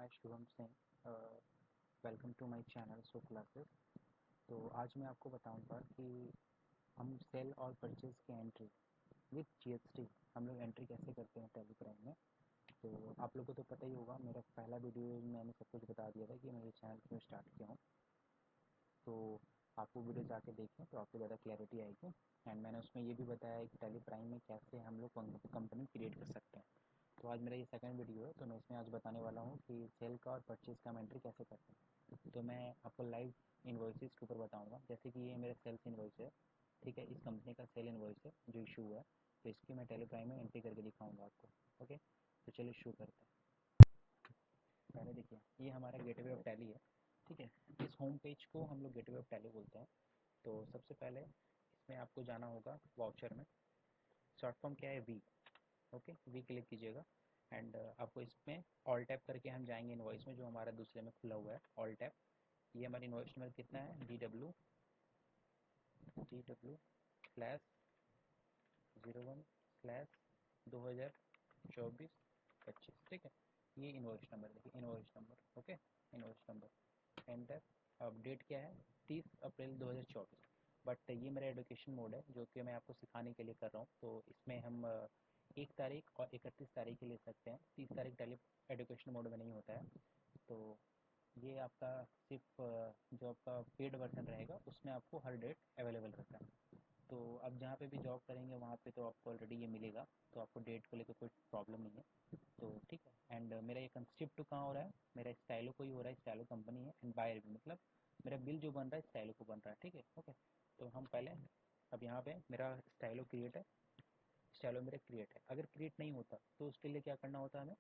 मैं Shubham Singh. Welcome to my channel so classes. तो आज मैं आपको बताऊंगा कि हम सेल और परचेज़ की एंट्री विथ जीएसटी हम लोग एंट्री कैसे करते हैं टैली प्राइम में। तो आप लोगों को तो पता ही होगा, मेरा पहला वीडियो में मैंने सब कुछ बता दिया था कि मैं ये चैनल क्यों स्टार्ट किया हूँ। तो आप वो वीडियो जाके देखें तो आपको ज़्यादा क्लैरिटी आएगी। एंड मैंने उसमें ये भी बताया है कि टैली प्राइम में कैसे हम लोग कंपनी क्रिएट कर सकते हैं। तो आज मेरा ये सेकंड वीडियो है, तो मैं इसमें आज बताने वाला हूँ कि सेल का और परचेज़ का हम एंट्री कैसे करते हैं। तो मैं आपको लाइव इन्वॉइसेस के ऊपर बताऊँगा, जैसे कि ये मेरा सेल्स इन्वॉइस है, ठीक है। इस कंपनी का सेल इन्वॉइस है जो इशू हुआ है, तो इसकी मैं टैली प्राइम में एंट्री करके दिखाऊँगा आपको। ओके, तो चलिए शुरू करते हैं। पहले देखिए, ये हमारा गेटवे ऑफ टैली है, ठीक है। इस होम पेज को हम लोग गेटवे ऑफ टैली बोलते हैं। तो सबसे पहले इसमें आपको जाना होगा वाउचर में। शॉर्ट फॉर्म क्या है? वी। ओके, वी क्लिक कीजिएगा एंड आपको इसमें ऑल टैप करके हम जाएंगे इनवॉइस में, जो हमारा दूसरे में खुला हुआ है ऑल टैप। ये हमारी इनवॉइस नंबर कितना है? डी डब्ल्यू स्लैश 01/2024-25, ठीक है। ये इनवॉइस नंबर देखिए, invoice number. Okay, invoice number enter. अब डेट क्या है? 30 अप्रैल 2024। बट ये मेरा एडुकेशन मोड है जो कि मैं आपको सिखाने के लिए कर रहा हूँ। तो इसमें हम 1 तारीख और 31 तारीख के ले सकते हैं। 30 तारीख टैली एडुकेशन मोड में नहीं होता है। तो ये आपका सिर्फ जो आपका पेड वर्जन रहेगा उसमें आपको हर डेट अवेलेबल रहता है। तो आप जहाँ पे भी जॉब करेंगे वहाँ पे तो आपको ऑलरेडी ये मिलेगा, तो आपको डेट को लेकर कोई प्रॉब्लम नहीं है। तो ठीक है। एंड मेरा ये शिफ्ट कहाँ हो रहा है? मेरा स्टाइलो को ही हो रहा है, स्टाइलो कंपनी है। एंड बायर भी, मतलब मेरा बिल जो बन रहा है स्टाइलो को बन रहा है, ठीक है। ओके, तो हम पहले अब यहाँ पे मेरा स्टाइलो क्रिएट है, स्टाइलो मेरा क्रिएट है। अगर क्रिएट नहीं होता तो उसके लिए क्या करना होता है हमें?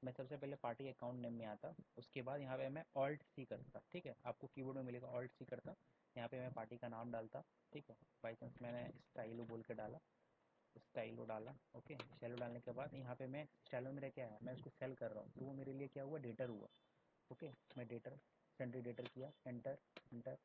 मैं सबसे पहले पार्टी अकाउंट नेम में आता, उसके बाद यहाँ पे मैं ऑल्ट सी करता, ठीक है। आपको कीबोर्ड में मिलेगा ऑल्ट सी करता। यहाँ पे मैं पार्टी का नाम डालता, ठीक है। बाई चांस मैंने स्टाइलो बोल के डाला, स्टाइलो डाला। ओके, स्टाइलो डालने के बाद यहाँ पे मैं स्टाइलो मेरा क्या है, मैं उसको सेल कर रहा हूँ, तो वो मेरे लिए क्या हुआ? डेटर हुआ। ओके, मैं डेटर सेंट्री डेटर किया, एंटर एंटर।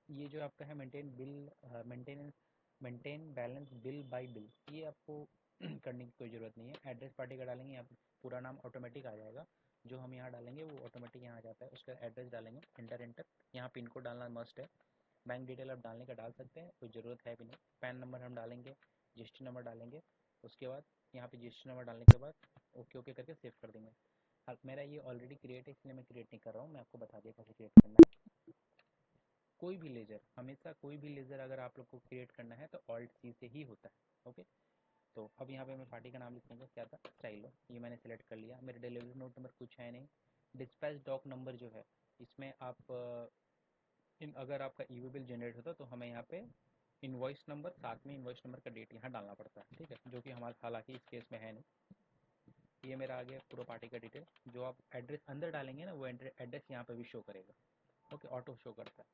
ये जो आपका है maintain bill, maintenance, maintain balance bill bye bill, ये आपको करने की कोई ज़रूरत नहीं है। एड्रेस पार्टी का डालेंगे, यहाँ पे पूरा नाम ऑटोमेटिक आ जाएगा। जो हम यहाँ डालेंगे वो ऑटोमेटिक यहाँ आ जाता है। उसका एड्रेस डालेंगे, एंटर एंटर। यहाँ पिन कोड डालना मस्ट है। बैंक डिटेल आप डालने का डाल सकते हैं, कोई ज़रूरत है भी नहीं। पैन नंबर हम डालेंगे, जीएसटी नंबर डालेंगे। उसके बाद यहाँ पे जीएसटी नंबर डालने के बाद ओके ओके करके सेव कर देंगे। अब मेरा ये ऑलरेडी क्रिएट है, इसलिए मैं क्रिएट नहीं कर रहा हूँ, मैं आपको बता दिया कैसे क्रिएट करना है। कोई भी लेज़र, हमेशा कोई भी लेज़र अगर आप लोग को क्रिएट करना है तो ऑल्ट सी से ही होता है। ओके, तो अब यहाँ पे मैं पार्टी का नाम लिखूँगा, क्या था? स्टाइलो। ये मैंने सेलेक्ट कर लिया। मेरे डिलीवरी नोट नंबर कुछ है नहीं। डिस्पैच डॉक नंबर जो है, इसमें आप इन अगर आपका ईवी बिल जनरेट होता तो हमें यहाँ पे इनवॉइस नंबर, साथ में इनवॉइस नंबर का डेट यहाँ डालना पड़ता है, ठीक है, जो कि हमारा हालांकि इस केस में है नहीं। ये मेरा आ गया पूरा पार्टी का डिटेल। जो आप एड्रेस अंदर डालेंगे ना, वो एड्रेस यहाँ पे भी शो करेगा। ओके, ऑटो शो करता है।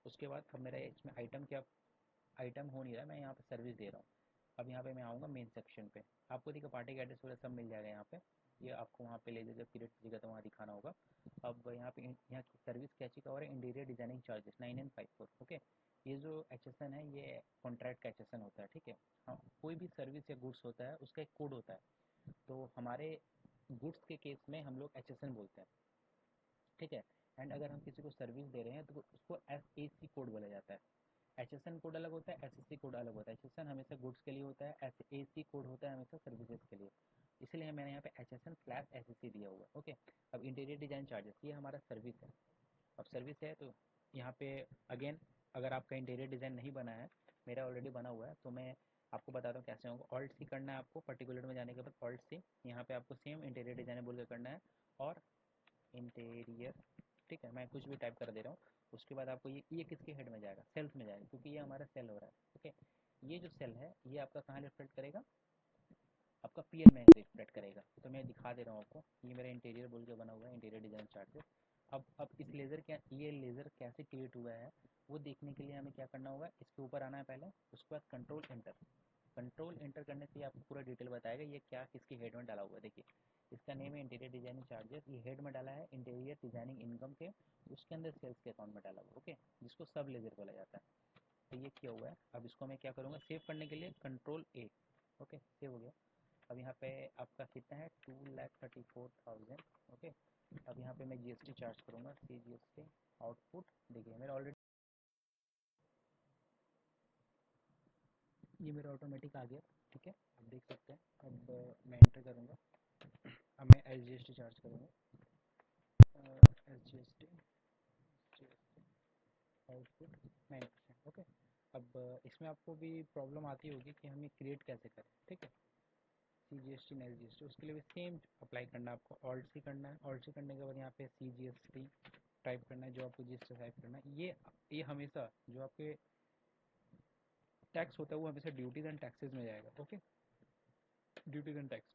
उसके बाद अब मेरा इसमें आइटम क्या, आइटम हो नहीं रहा, मैं यहाँ पे सर्विस दे रहा हूँ। अब यहाँ पे मैं आऊँगा मेन सेक्शन पे, आपको देखिए पार्टी का एड्रेस वगैरह सब मिल जाएगा यहाँ पे। ये आपको वहाँ पे ले जब क्रिएट कीजिएगा तो वहाँ दिखाना होगा। अब यहाँ पे यहाँ की सर्विस क्या चीज़ का हो रहा है? Interior designing charges 9954। ओके, ये जो HSN है ये कॉन्ट्रैक्ट का HSN होता है, ठीक है। हाँ, कोई भी सर्विस या गुड्स होता है उसका एक कोड होता है। तो हमारे गुड्स के केस में हम लोग HSN बोलते हैं, ठीक है। एंड अगर हम किसी को सर्विस दे रहे हैं तो उसको SAC कोड बोला जाता है। HSN कोड अलग होता है, SSC कोड अलग होता है। HSN हमेशा गुड्स के लिए होता है, SAC कोड होता है हमेशा सर्विसेज के लिए। इसलिए मैंने यहाँ पे HSN/SSC दिया हुआ है। ओके, अब इंटीरियर डिजाइन चार्जेस, ये हमारा सर्विस है। अब सर्विस है तो यहाँ पे अगेन, अगर आपका इंटीरियर डिज़ाइन नहीं बना है, मेरा ऑलरेडी बना हुआ है, तो मैं आपको बताता हूँ कैसे होगा। ऑल्ट सी करना है आपको, पर्टिकुलर में जाने के बाद ऑल्ट सी, यहाँ पे आपको सेम इंटीरियर डिज़ाइन बोल के करना है और इंटीरियर, ठीक है। मैं कुछ भी टाइप कर दे रहा हूँ। उसके बाद आपको ये किसके हेड में जाएगा? सेल्स में जाएगा, क्योंकि ये हमारा सेल हो रहा है। ओके, ये जो सेल है ये आपका कहाँ रिफ्लेक्ट करेगा? आपका पीएल में रिफ्लेक्ट करेगा। तो मैं दिखा दे रहा हूँ आपको, ये मेरा इंटीरियर बोल के बना हुआ है, इंटीरियर डिज़ाइन चार्जेस। अब इस लेज़र क्या, ये लेज़र कैसे क्रिएट हुआ है वो देखने के लिए हमें क्या करना होगा? इसके ऊपर आना है पहले, उसके बाद कंट्रोल एंटर। कंट्रोल एंटर करने से आपको पूरा डिटेल बताएगा ये क्या किसकी हेड में डाला हुआ है। देखिए, इसका नेम है इंटीरियर डिजाइनिंग चार्जेस, ये हेड में डाला है इंटीरियर डिजाइनिंग इनकम के, उसके अंदर सेल्स के अकाउंट में डाला हुआ है। ओके, जिसको सब लेजर बोला जाता है। तो ये किया हुआ है। अब इसको मैं क्या करूँगा? सेव करने के लिए कंट्रोल A। ओके, सेव हो गया। अब यहाँ पे आपका कितना है 2,34,000। ओके, अब यहाँ पे मैं जीएसटी चार्ज करूँगा, सी जीएसटी आउटपुट। देखिए मेरा ऑलरेडी ये मेरा ऑटोमेटिक आ गया, ठीक है, आप देख सकते हैं। अब मैं एंटर करूँगा, अब मैं S G S T charge करूँगा, S G S T output 9%। Okay, अब इसमें आपको भी प्रॉब्लम आती होगी कि हमें क्रिएट कैसे करें, ठीक है, C G S T S G S T. उसके लिए भी सेम अप्लाई करना है आपको, ऑल्ट सी करना है। ऑल्ट सी करने के बाद यहाँ पे सी जी एस टी टाइप करना है, जो आपको जी एस टी टाइप करना है। ये हमेशा जो आपके टैक्स होता है वो हमेशा ड्यूटीज एंड टैक्सेस में जाएगा। Okay, duties and tax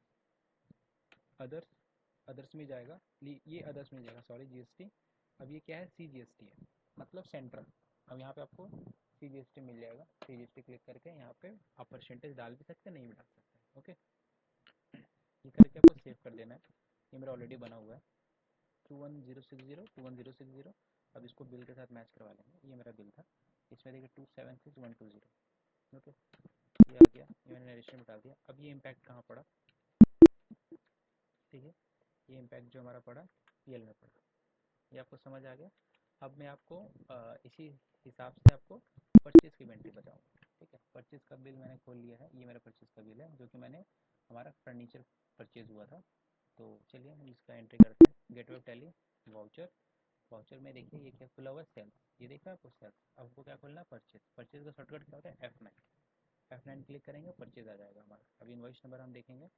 others, others में जाएगा, ये अदर्स में जाएगा, सॉरी जीएसटी। अब ये क्या है, सी जीएसटी है, मतलब सेंट्रल। अब यहाँ पे आपको सी जीएसटी मिल जाएगा। सी जीएसटी क्लिक करके यहाँ पे आप परसेंटेज डाल भी सकते हैं, नहीं भी डाल सकते। ओके, ये करके आपको सेव कर देना है। ये मेरा ऑलरेडी बना हुआ है 21,060 अब इसको बिल के साथ मैच करवा लेंगे। ये मेरा बिल था, इसमें देखिए 276,120। ओके, ये आ गया, ये मैंने नरेशन में डाल दिया। अब ये इम्पैक्ट कहाँ पड़ा, ठीक है, ये इम्पैक्ट जो हमारा पड़ा पीएल में पड़ा, ये आपको समझ आ गया। अब मैं आपको इसी हिसाब से आपको परचेज़ की इन्वेंट्री बताऊँगा, ठीक है। परचेज़ का बिल मैंने खोल लिया है, ये मेरा परचेज़ का बिल है, जो कि मैंने हमारा फर्नीचर परचेज़ हुआ था। तो चलिए हम इसका एंट्री करते हैं। Gateway of tally, voucher, voucher में देखिए ये क्या खुला हुआ है, सेल। ये देखा आपको सेल। अब आपको क्या खोलना है, परचेज़। परचेज़ का शॉर्टकट क्या होता है, F9। F9 क्लिक करेंगे, परचेज़ आ जाएगा हमारा। अब इनवॉइस नंबर हम देखेंगे,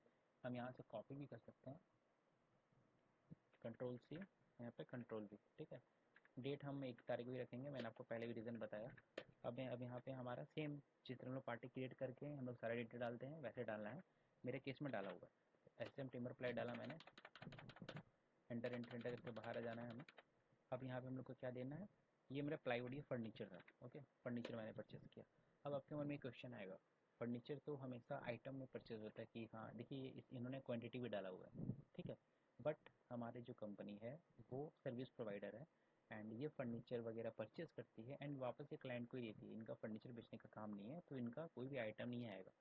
हम यहाँ से कॉपी भी कर सकते हैं, कंट्रोल C, यहाँ पे कंट्रोल V, ठीक है। डेट हम 1 तारीख भी रखेंगे, मैंने आपको पहले भी रीज़न बताया। अब यहाँ पे हमारा सेम जिस तरह हम लोग पार्टी क्रिएट करके हम लोग सारा डेटा डालते हैं वैसे डालना है। मेरे केस में डाला हुआ है, एस एम टिम्बर प्लाई डाला मैंने, एंटर एंटर एंटर करके बाहर आ जाना है हमें। अब यहाँ पे हम लोग को क्या देना है, ये मेरा प्लाईवुड ये फर्नीचर था। ओके, फर्नीचर मैंने परचेज़ किया। अब आपके मन में एक क्वेश्चन आएगा, फर्नीचर तो हमेशा आइटम में परचेज़ होता है कि हाँ देखिए इन्होंने क्वांटिटी भी डाला हुआ है, ठीक है। बट हमारी जो कंपनी है वो सर्विस प्रोवाइडर है, एंड ये फर्नीचर वगैरह परचेज़ करती है एंड वापस ये क्लाइंट को ही देती है। इनका फर्नीचर बेचने का काम नहीं है, तो इनका कोई भी आइटम नहीं आएगा।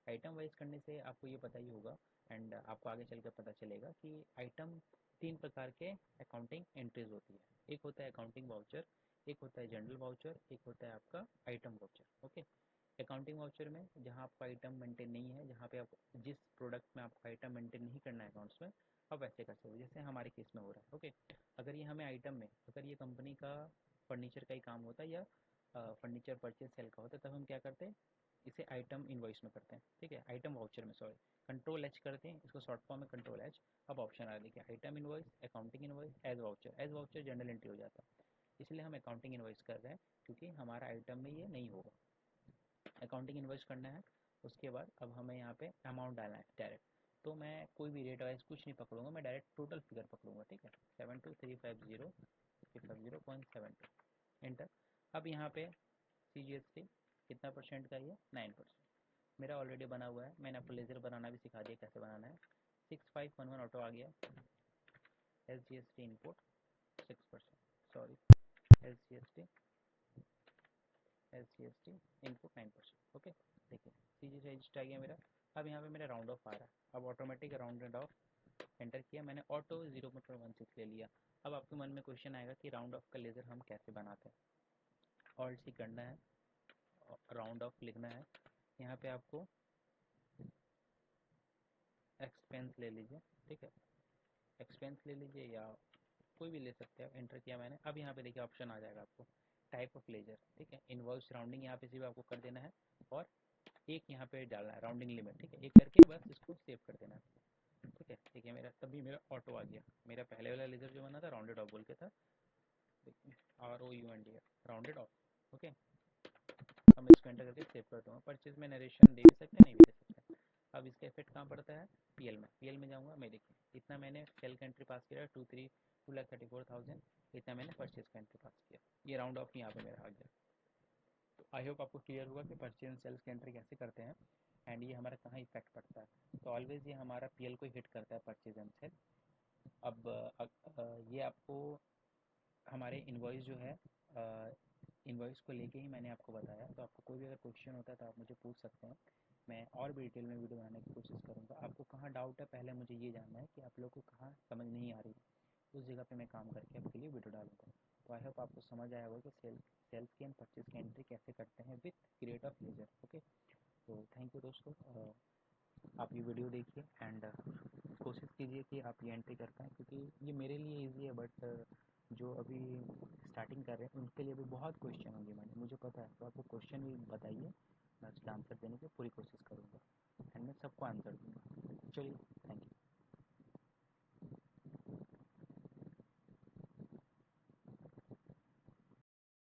आइटम वाइज करने से आपको ये पता ही होगा, एंड आपको आगे चल कर पता चलेगा कि आइटम 3 प्रकार के अकाउंटिंग एंट्रीज होती है। एक होता है अकाउंटिंग वाउचर, एक होता है जनरल वाउचर, एक होता है आपका item voucher. Okay, accounting voucher में जहाँ आपका आइटम मेंटेन नहीं है, जहाँ पे आप जिस प्रोडक्ट में आपका आइटम मेंटेन नहीं करना है अकाउंट्स में, आप वैसे कर सकते हो जैसे हमारे केस में हो रहा है। ओके, अगर ये हमें आइटम में, अगर ये कंपनी का फर्नीचर का ही काम होता है या फर्नीचर परचेज सेल का होता है, तब हम क्या करते हैं, इसे आइटम इनवॉइस में करते हैं, ठीक है, आइटम वाउचर में, सॉरी, कंट्रोल एच करते हैं इसको, शॉर्ट फॉर्म में कंट्रोल एच। अब ऑप्शन आ देखिए, item invoice, accounting invoice, as voucher. As voucher journal entry हो जाता है, इसलिए हम अकाउंटिंग इनवॉइस कर रहे हैं क्योंकि हमारा आइटम में ये नहीं होगा। अकाउंटिंग इनवॉइस करना है, उसके बाद अब हमें यहाँ पे अमाउंट डालना है डायरेक्ट। तो मैं कोई भी रेट वाइज कुछ नहीं पकड़ूंगा, मैं डायरेक्ट टोटल फिगर पकड़ूंगा, ठीक है, 72,350,350.72, एंटर। अब यहाँ पे सी जी एस टी कितना परसेंट का, ये 9%। मेरा ऑलरेडी बना हुआ है, मैंने आपको लेज़र बनाना भी सिखा दिया कैसे बनाना है। 6511 ऑटो आ गया। S G S T input 6%, sorry, S G S T input 9%। Okay, देखिए सी जी रजिस्टर आ गया मेरा। अब यहाँ पे मेरा राउंड ऑफ आ रहा है, अब automatic round end of enter किया मैंने, ऑटो 0.16 ले लिया। अब आपके मन में क्वेश्चन आएगा कि राउंड ऑफ का लेज़र हम कैसे बनाते हैं। ऑल्ट सी करना है, राउंड ऑफ लिखना है, यहाँ पे आपको एक्सपेंस ले लीजिए, ठीक है, एक्सपेंस ले लीजिए या कोई भी ले सकते हैं। एंटर किया मैंने। अब यहाँ पे देखिए ऑप्शन आ जाएगा आपको, टाइप ऑफ लेजर, ठीक है, इनवॉइस राउंडिंग यहाँ पे सिर्फ आपको कर देना है, और एक यहाँ पे डालना है राउंडिंग लिमिट, ठीक है, एक करके बस इसको सेव कर देना है, ठीक है। ठीक है, मेरा तभी मेरा ऑटो आ गया। मेरा पहले वाला लेजर जो बना था राउंडेड ऑफ बोल के था, देखिए ROUND राउंडेड ऑफ। ओके, हम इसको एंटर करके सेव करता हूँ। परचेज में नरेशन दे भी सकते हैं, नहीं भी दे सकते। अब इसका इफेक्ट कहाँ पड़ता है, पीएल में। पीएल में जाऊँगा मैं, देखिए इतना मैंने सेल का एंट्री पास किया, 2,34,000, इतना मैंने परचेज का एंट्री पास किया। ये राउंड ऑफ यहाँ पे मेरा आ गया। तो आई होप आपको क्लियर होगा कि परचेज एंड सेल्स की एंट्री कैसे करते हैं, एंड ये हमारा कहाँ इफेक्ट पड़ता है। तो ऑलवेज ये हमारा पीएल को हिट करता है, परचेज एंड सेल। अब ये आपको हमारे इन्वॉइस जो है, इन्वॉइस को लेके ही मैंने आपको बताया। तो आपको कोई भी अगर क्वेश्चन होता है तो आप मुझे पूछ सकते हैं। मैं और भी डिटेल में वीडियो बनाने की कोशिश करूँगा। आपको कहाँ डाउट है पहले मुझे ये जानना है कि आप लोग को कहाँ समझ नहीं आ रही है, उस जगह पे मैं काम करके आपके लिए वीडियो डालूँगा। तो आई होप आपको समझ आया होगा कि सेल्स की एंड परचेज की एंट्री कैसे करते हैं with create of ledger. Okay, तो थैंक यू दोस्तों। आप ये वीडियो देखिए एंड कोशिश कीजिए कि आप ये एंट्री कर पाएँ, क्योंकि ये मेरे लिए ईजी है, बट जो अभी स्टार्टिंग कर रहे हैं उनके लिए भी बहुत क्वेश्चन होंगे, मुझे पता है। तो आपको क्वेश्चन भी बताइए, मैं उसका आंसर देने की पूरी कोशिश करूँगा एंड मैं सबको आंसर दूँगा। चलिए, थैंक यू।